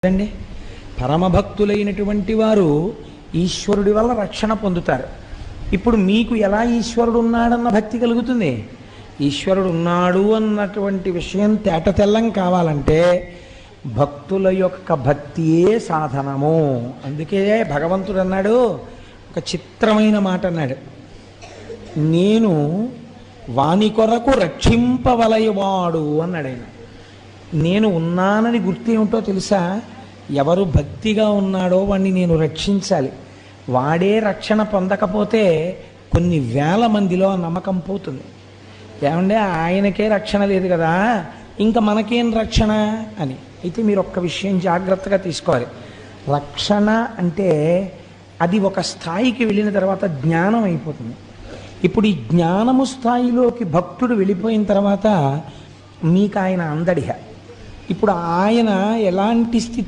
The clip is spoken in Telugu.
అండి పరమభక్తులైనటువంటి వారు ఈశ్వరుడి వల్ల రక్షణ పొందుతారు. ఇప్పుడు మీకు ఎలా ఈశ్వరుడు ఉన్నాడన్న భక్తి కలుగుతుంది? ఈశ్వరుడు ఉన్నాడు అన్నటువంటి విషయం తేటతెల్లం కావాలంటే భక్తుల యొక్క భక్తియే సాధనము. అందుకే భగవంతుడు అన్నాడు, ఒక చిత్రమైన మాట అన్నాడు, నేను వాని కొరకు రక్షింపవలయవాడు అన్నాడు ఆయన. నేను ఉన్నానని గుర్తేమిటో తెలుసా? ఎవరు భక్తిగా ఉన్నాడో వాడిని నేను రక్షించాలి. వాడే రక్షణ పొందకపోతే కొన్ని వేల మందిలో నమ్మకం పోతుంది. ఏమంటే ఆయనకే రక్షణ లేదు కదా, ఇంకా మనకేం రక్షణ అని. అయితే మీరు ఒక్క విషయం జాగ్రత్తగా తీసుకోవాలి. రక్షణ అంటే అది ఒక స్థాయికి వెళ్ళిన తర్వాత జ్ఞానం అయిపోతుంది. ఇప్పుడు ఈ జ్ఞానము స్థాయిలోకి భక్తుడు వెళ్ళిపోయిన తర్వాత మీకు ఆయన అందడిహ. ఇప్పుడు ఆయన ఎలాంటి స్థితి